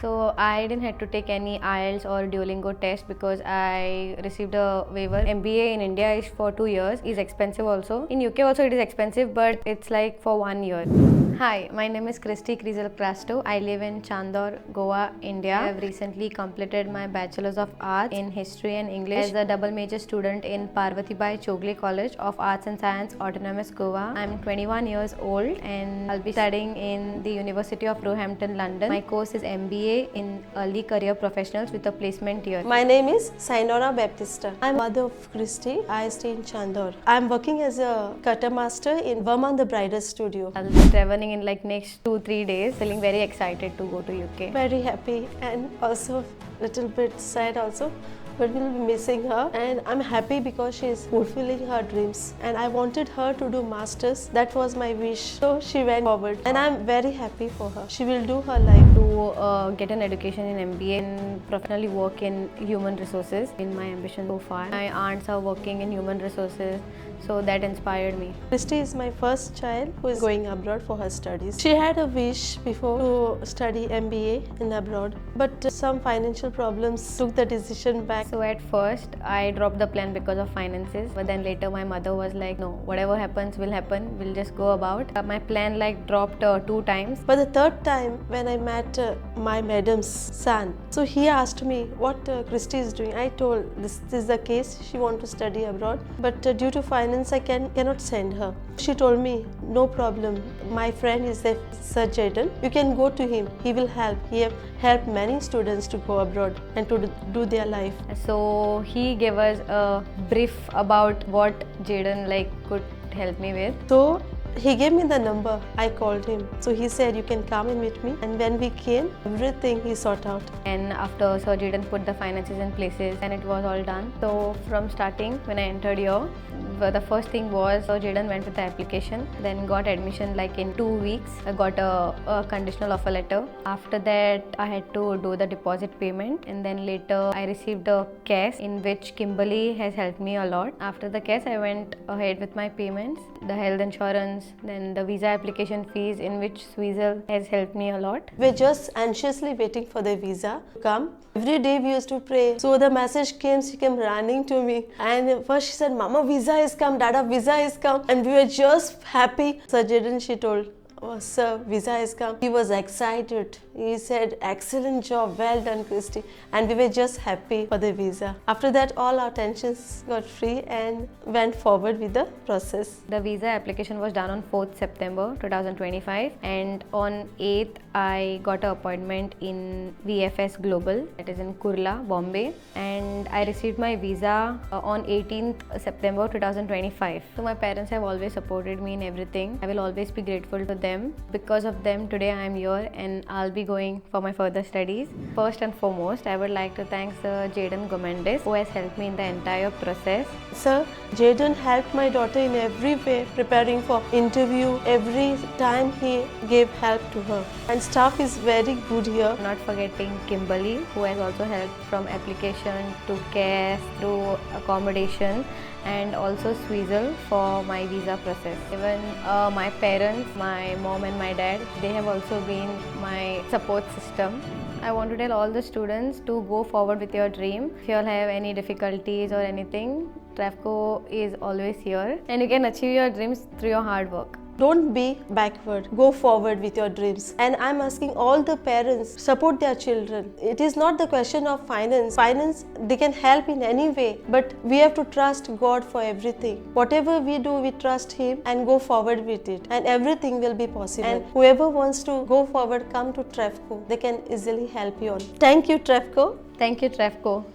So I didn't have to take any IELTS or Duolingo test because I received a waiver. MBA in India is for 2 years. It's expensive also. In UK also it is expensive, but it's like for 1 year. Hi, my name is Christy Krizel Crasto. I live in Chandor, Goa, India. I have recently completed my Bachelor's of Arts in History and English as a double major student in Parvatibai Chogle College of Arts and Science, Autonomous Goa. I'm 21 years old and I'll be studying in the University of Roehampton, London. My course is MBA in Early Career Professionals with a placement year. My name is Sainora Baptista. I'm mother of Christy. I stay in Chandor. I'm working as a cutter master in Vermont the Bridal Studio. I'll be traveling in like next 2-3 days. Feeling very excited to go to UK. Very happy and also little bit sad also. But we'll be missing her, and I'm happy because she's fulfilling her dreams, and I wanted her to do masters. That was my wish, so she went forward, and I'm very happy for her. She will do her life To get an education in MBA and professionally work in human resources in my ambition so far. My aunts are working in human resources, so that inspired me. Christy is my first child who is going abroad for her studies. She had a wish before to study MBA in abroad, but some financial problems took the decision back. So at first I dropped the plan because of finances, but then later my mother was like, no, whatever happens will happen, we'll just go about. My plan like dropped 2 times. But the third time when I met my madam's son, so he asked me what Christy is doing. I told this is the case, she wants to study abroad, but due to finance I cannot send her. She told me, no problem, my friend is there, Sir Jaden, you can go to him, he will help. He have helped many students to go abroad and to do their life. So he gave us a brief about what Jaden like could help me with. So he gave me the number, I called him. So he said you can come and meet me, and when we came, everything he sought out. And after Sir Jaden put the finances in places and it was all done. So from starting when I entered here, the first thing was Sir Jaden went with the application, then got admission like in 2 weeks. I got a conditional offer letter. After that I had to do the deposit payment, and then later I received a cash in which Kimberly has helped me a lot. After the cash I went ahead with my payments, the health insurance, then the visa application fees in which Swizzle has helped me a lot. We're just anxiously waiting for the visa to come. Every day we used to pray. So the message came, she came running to me. And first she said, Mama, visa is come, Dada, visa is come. And we were just happy. Sir Jaden, she told, oh, sir, visa has come. He was excited. He said, excellent job, well done, Christy. And we were just happy for the visa. After that, all our tensions got free and went forward with the process. The visa application was done on 4th September 2025, and on 8th I got an appointment in VFS Global, that is in Kurla, Bombay, and I received my visa on 18th September 2025. So my parents have always supported me in everything. I will always be grateful to them. Because of them today I am here and I'll be going for my further studies. First and foremost, I would like to thank Sir Jaden Gomendis, who has helped me in the entire process. Sir Jaden helped my daughter in every way, preparing for interview. Every time he gave help to her. And staff is very good here. Not forgetting Kimberly, who has also helped from application to care through accommodation, and also Swizzle for my visa process. Even my parents, my mom and my dad, they have also been my support system. I want to tell all the students to go forward with your dream. If you all have any difficulties or anything, Trafco is always here, and you can achieve your dreams through your hard work. Don't be backward. Go forward with your dreams. And I'm asking all the parents, support their children. It is not the question of finance. Finance, they can help in any way. But we have to trust God for everything. Whatever we do, we trust Him and go forward with it. And everything will be possible. And whoever wants to go forward, come to Trafco. They can easily help you on. Thank you, Trafco. Thank you, Trafco.